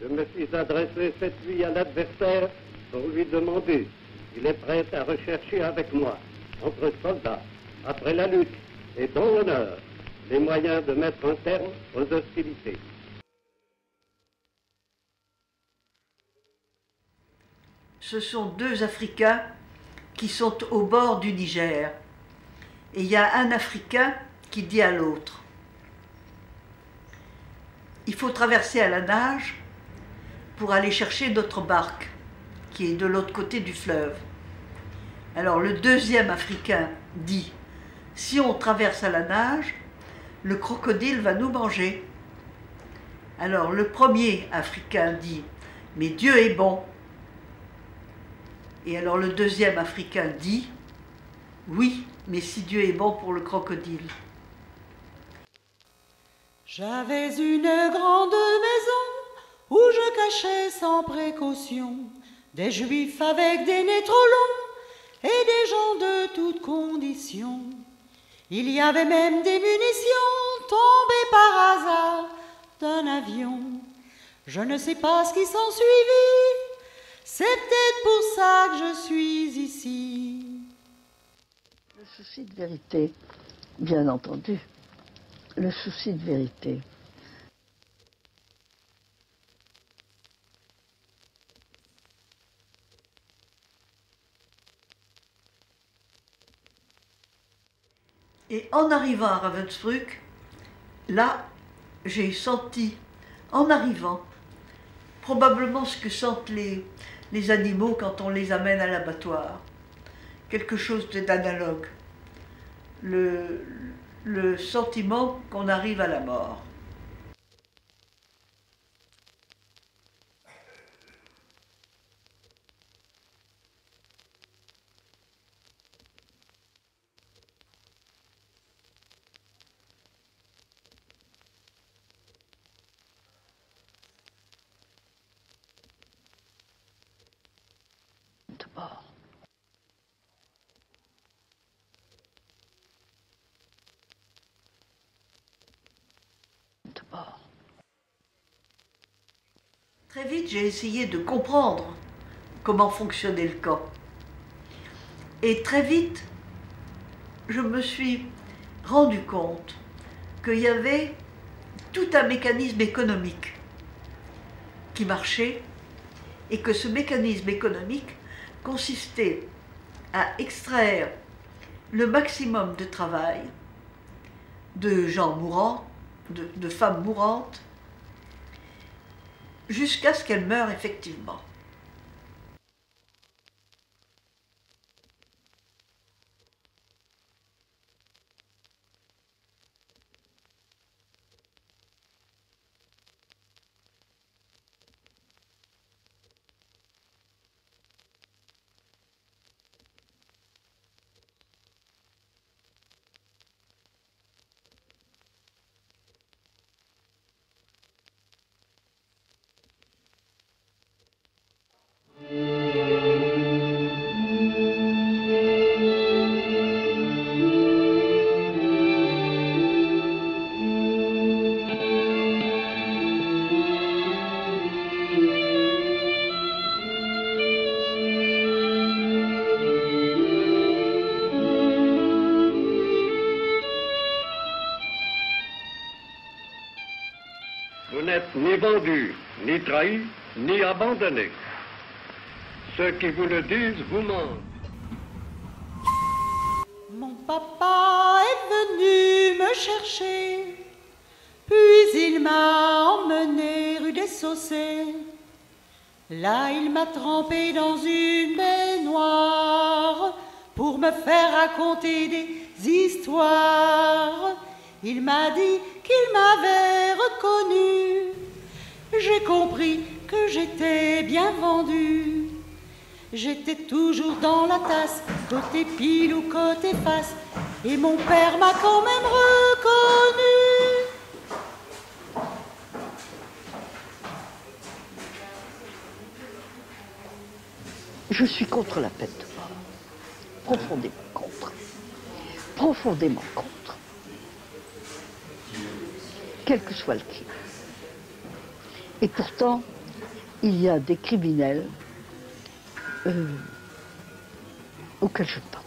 Je me suis adressé cette nuit à l'adversaire pour lui demander s'il est prêt à rechercher avec moi, entre soldats, après la lutte et dans l'honneur, les moyens de mettre un terme aux hostilités. Ce sont deux Africains qui sont au bord du Niger. Et il y a un Africain qui dit à l'autre: il faut traverser à la nage pour aller chercher notre barque, qui est de l'autre côté du fleuve. Alors le deuxième Africain dit: si on traverse à la nage, le crocodile va nous manger. Alors le premier Africain dit: mais Dieu est bon. Et alors le deuxième Africain dit: oui, mais si Dieu est bon pour le crocodile. J'avais une grande maison où je cachais sans précaution des juifs avec des nez trop longs et des gens de toutes conditions. Il y avait même des munitions tombées par hasard d'un avion. Je ne sais pas ce qui s'ensuivit, c'est peut-être pour ça que je suis ici. Le souci de vérité, bien entendu. Le souci de vérité. Et en arrivant à Ravensbrück, là, j'ai senti, en arrivant, probablement ce que sentent les animaux quand on les amène à l'abattoir. Quelque chose d'analogue. Le sentiment qu'on arrive à la mort. De mort. De mort. Très vite, j'ai essayé de comprendre comment fonctionnait le camp. Et très vite, je me suis rendu compte qu'il y avait tout un mécanisme économique qui marchait et que ce mécanisme économique consistait à extraire le maximum de travail de gens mourants, de femmes mourantes, jusqu'à ce qu'elles meurent effectivement. Vous n'êtes ni vendu, ni trahi, ni abandonné. Ceux qui vous le disent vous mentent. Mon papa est venu me chercher, puis il m'a emmené rue des Saussaies. Là, il m'a trempé dans une baignoire pour me faire raconter des histoires. Il m'a dit qu'il m'avait reconnu. J'ai compris que j'étais bien vendu. J'étais toujours dans la tasse, côté pile ou côté face, et mon père m'a quand même reconnu. Je suis contre la peine de mort. Profondément contre. Profondément contre. Quel que soit le crime. Et pourtant, il y a des criminels auxquels je ne parle